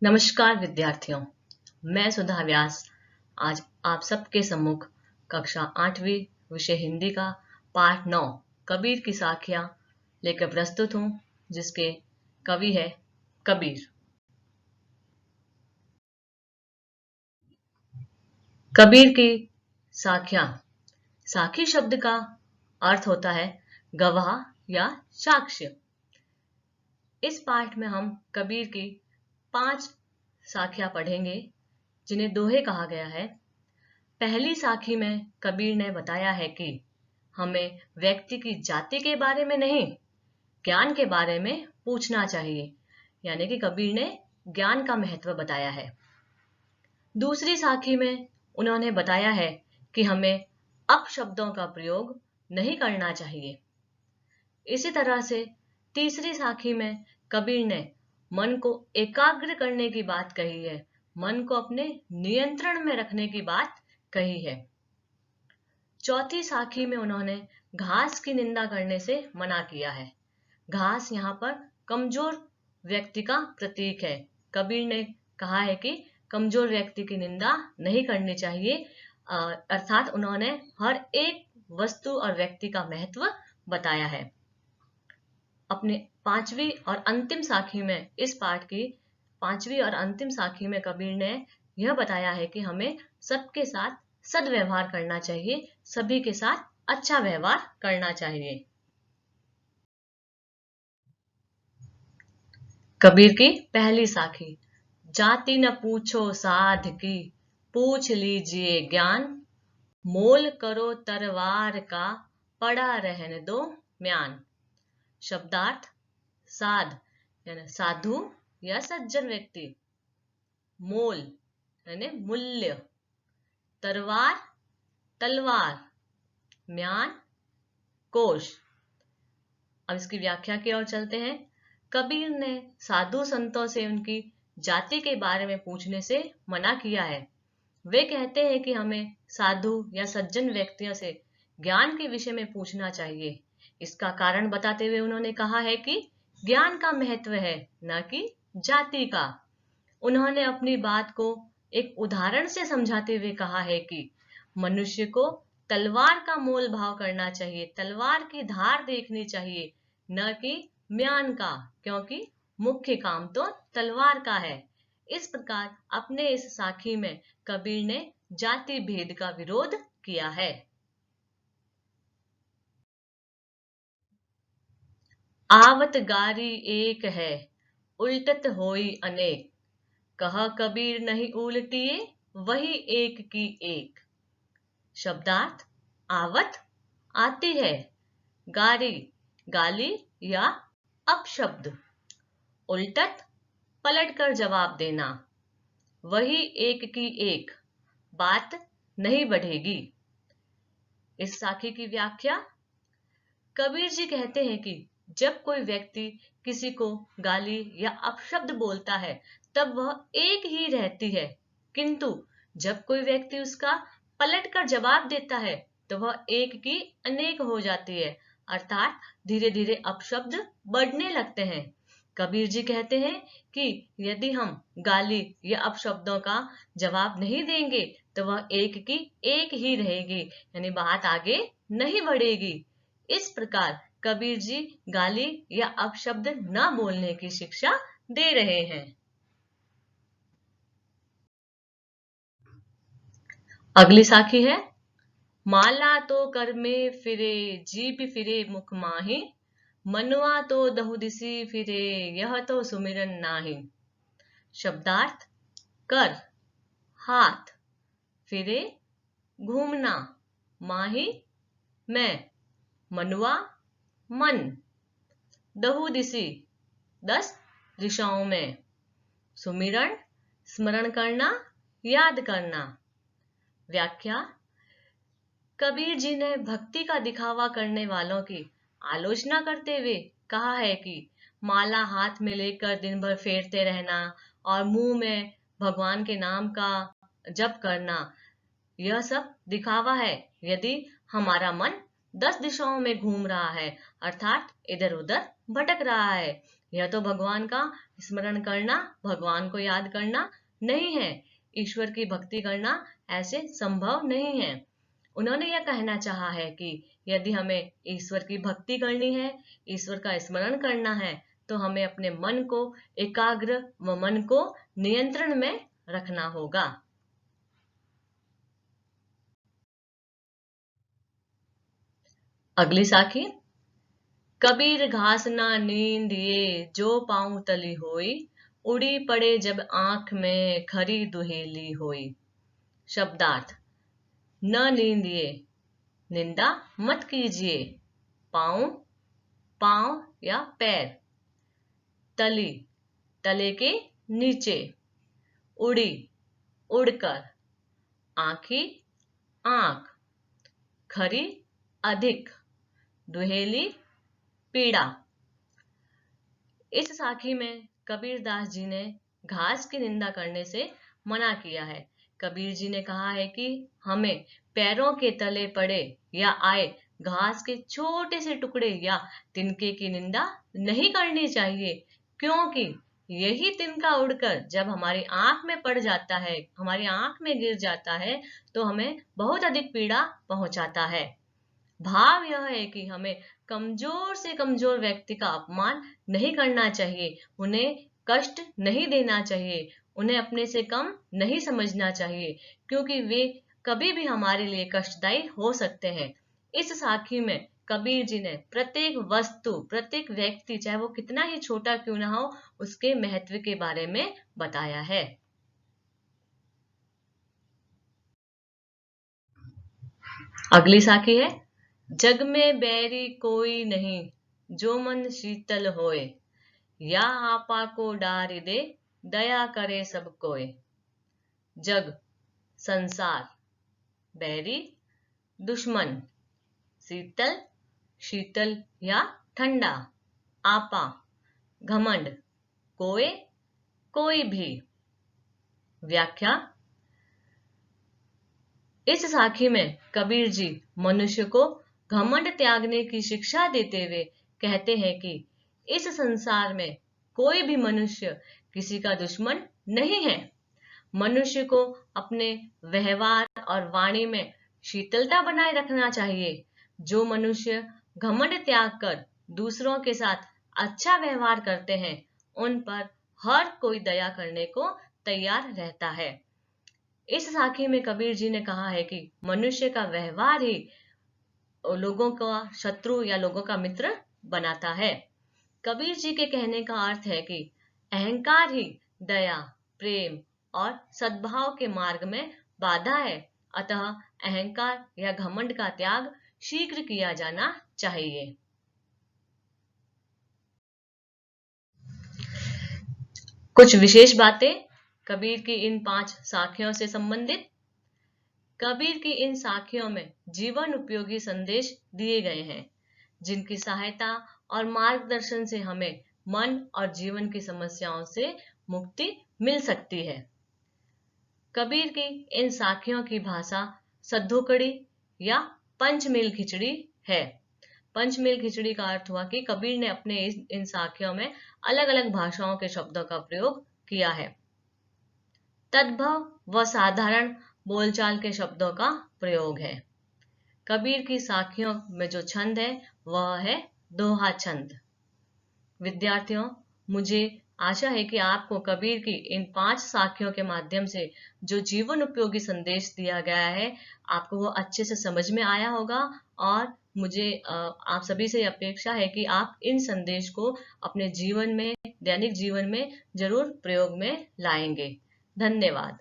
नमस्कार विद्यार्थियों, मैं सुधा व्यास आज आप सबके सम्मुख कक्षा 8वीं विषय हिंदी का पाठ 9 कबीर की साखियां लेकर प्रस्तुत हूं, जिसके कवि है कबीर। कबीर की साखियां। साखी शब्द का अर्थ होता है गवाह या साक्ष्य। इस पाठ में हम कबीर की 5 साखियां पढ़ेंगे, जिन्हें दोहे कहा गया है। पहली साखी में कबीर ने बताया है कि हमें व्यक्ति की जाति के बारे में नहीं, ज्ञान के बारे में पूछना चाहिए। यानी कि कबीर ने ज्ञान का महत्व बताया है। दूसरी साखी में उन्होंने बताया है कि हमें अपशब्दों का प्रयोग नहीं करना चाहिए। इसी तरह से तीसरी साखी में कबीर ने मन को एकाग्र करने की बात कही है, मन को अपने नियंत्रण में रखने की बात कही है। चौथी साखी में उन्होंने घास की निंदा करने से मना किया है। घास यहाँ पर कमजोर व्यक्ति का प्रतीक है। कबीर ने कहा है कि कमजोर व्यक्ति की निंदा नहीं करनी चाहिए। अर्थात उन्होंने हर एक वस्तु और व्यक्ति का महत्व बताया है। अपने पांचवी और अंतिम साखी में, इस पाठ की पांचवी और अंतिम साखी में कबीर ने यह बताया है कि हमें सबके साथ सद्व्यवहार करना चाहिए, सभी के साथ अच्छा व्यवहार करना चाहिए। कबीर की पहली साखी। जाति न पूछो साध की, पूछ लीजिए ज्ञान, मोल करो तरवार का, पड़ा रहने दो म्यान। शब्दार्थ: साध यानी साधु या सज्जन व्यक्ति, मोल यानी मूल्य, तरवार तलवार, म्यान कोश। अब इसकी व्याख्या की ओर चलते हैं। कबीर ने साधु संतों से उनकी जाति के बारे में पूछने से मना किया है। वे कहते हैं कि हमें साधु या सज्जन व्यक्तियों से ज्ञान के विषय में पूछना चाहिए। इसका कारण बताते हुए उन्होंने कहा है कि ज्ञान का महत्व है, न कि जाति का। उन्होंने अपनी बात को एक उदाहरण से समझाते हुए कहा है कि मनुष्य को तलवार का मोल भाव करना चाहिए, तलवार की धार देखनी चाहिए, न कि म्यान का, क्योंकि मुख्य काम तो तलवार का है। इस प्रकार अपने इस साखी में कबीर ने जाति भेद का विरोध किया है। आवत गारी एक है, उल्टत होई अनेक, कहा कबीर नहीं उल्टिए, वही एक की एक। शब्दार्थ: आवत आती है, गारी गाली या अपशब्द, उल्टत पलट कर जवाब देना, वही एक की एक, बात नहीं बढ़ेगी। इस साखी की व्याख्या: कबीर जी कहते हैं कि जब कोई व्यक्ति किसी को गाली या अपशब्द बोलता है तब वह एक ही रहती है, किंतु जब कोई व्यक्ति उसका पलट कर जवाब देता है तो वह एक की अनेक हो जाती है, अर्थात धीरे धीरे अपशब्द बढ़ने लगते हैं। कबीर जी कहते हैं कि यदि हम गाली या अपशब्दों का जवाब नहीं देंगे तो वह एक की एक ही रहेगी, यानी बात आगे नहीं बढ़ेगी। इस प्रकार कबीर जी गाली या अपशब्द न बोलने की शिक्षा दे रहे हैं। अगली साखी है। माला तो कर में फिरे, जीभ फिरे मुख माही, मनुआ तो दहुदिसी फिरे, यह तो सुमिरन नाही। शब्दार्थ: कर हाथ, फिरे घूमना, माही में, मनुआ मन, दहुदिसी 10 दिशाओं में, सुमिरन स्मरण करना, याद करना। व्याख्या: कबीर जी ने भक्ति का दिखावा करने वालों की आलोचना करते हुए कहा है कि माला हाथ में लेकर दिन भर फेरते रहना और मुंह में भगवान के नाम का जप करना, यह सब दिखावा है। यदि हमारा मन 10 दिशाओं में घूम रहा है, अर्थात इधर उधर भटक रहा है, यह तो भगवान का स्मरण करना, भगवान को याद करना नहीं है। ईश्वर की भक्ति करना ऐसे संभव नहीं है। उन्होंने यह कहना चाहा है कि यदि हमें ईश्वर की भक्ति करनी है, ईश्वर का स्मरण करना है, तो हमें अपने मन को एकाग्र व मन को नियंत्रण में रखना होगा। अगली साखी। कबीर घास ना नींद ये, जो पाँव तली होई, उड़ी पड़े जब आंख में खरी दुहेली होई। शब्दार्थ। न नींदिए, निंदा मत कीजिए। पाँव, पाँव या पैर। तली, तले के नीचे। उड़ी, उड़कर। आंखी, आंख। खरी, अधिक। दुहेली, पीड़ा। इस साखी में कबीर दास जी ने घास की निंदा करने से मना किया है। कबीर जी ने कहा है कि हमें पैरों के तले पड़े या आए घास के छोटे से टुकड़े या तिनके की निंदा नहीं करनी चाहिए, क्योंकि यही तिनका उड़कर जब हमारी आंख में पड़ जाता है, हमारी आंख में गिर जाता है, तो हमें बहुत अधिक पीड़ा पहुंचाता है। भाव यह है कि हमें कमजोर से कमजोर व्यक्ति का अपमान नहीं करना चाहिए, उन्हें कष्ट नहीं देना चाहिए, उन्हें अपने से कम नहीं समझना चाहिए, क्योंकि वे कभी भी हमारे लिए कष्टदायी हो सकते हैं। इस साखी में कबीर जी ने प्रत्येक वस्तु, प्रत्येक व्यक्ति, चाहे वो कितना ही छोटा क्यों ना हो, उसके महत्व के बारे में बताया है। अगली साखी है। जग में बैरी कोई नहीं, जो मन शीतल होए, या आपा को डार दे, दया करे सब कोय। जग, संसार। बैरी, दुश्मन। शीतल, शीतल या ठंडा। आपा, घमंड। कोय, कोई भी। व्याख्या। इस साखी में कबीर जी मनुष्य को घमंड त्यागने की शिक्षा देते हुए कहते हैं कि इस संसार में कोई भी मनुष्य किसी का दुश्मन नहीं है। मनुष्य को अपने व्यवहार और वाणी में शीतलता बनाए रखना चाहिए। जो मनुष्य घमंड त्याग कर दूसरों के साथ अच्छा व्यवहार करते हैं, उन पर हर कोई दया करने को तैयार रहता है। इस साखी में कबीर जी ने कहा है कि मनुष्य का व्यवहार ही लोगों का शत्रु या लोगों का मित्र बनाता है। कबीर जी के कहने का अर्थ है कि अहंकार ही दया, प्रेम और सद्भाव के मार्ग में बाधा है, अतः अहंकार या घमंड का त्याग शीघ्र किया जाना चाहिए। कुछ विशेष बातें कबीर की इन 5 साखियों से संबंधित। कबीर की इन साखियों में जीवन उपयोगी संदेश दिए गए हैं, जिनकी सहायता और मार्गदर्शन से हमें मन और जीवन की समस्याओं से मुक्ति मिल सकती है। कबीर की इन साखियों की भाषा सद्धोकड़ी या पंचमेल खिचड़ी है। पंचमेल खिचड़ी का अर्थ हुआ कि कबीर ने अपने इन साखियों में अलग अलग भाषाओं के शब्दों का प्रयोग किया है। तद्भव व साधारण बोलचाल के शब्दों का प्रयोग है। कबीर की साखियों में जो छंद है वह है दोहा छंद। विद्यार्थियों, मुझे आशा है कि आपको कबीर की इन 5 साखियों के माध्यम से जो जीवन उपयोगी संदेश दिया गया है, आपको वो अच्छे से समझ में आया होगा, और मुझे आप सभी से अपेक्षा है कि आप इन संदेश को अपने जीवन में, दैनिक जीवन में जरूर प्रयोग में लाएंगे। धन्यवाद।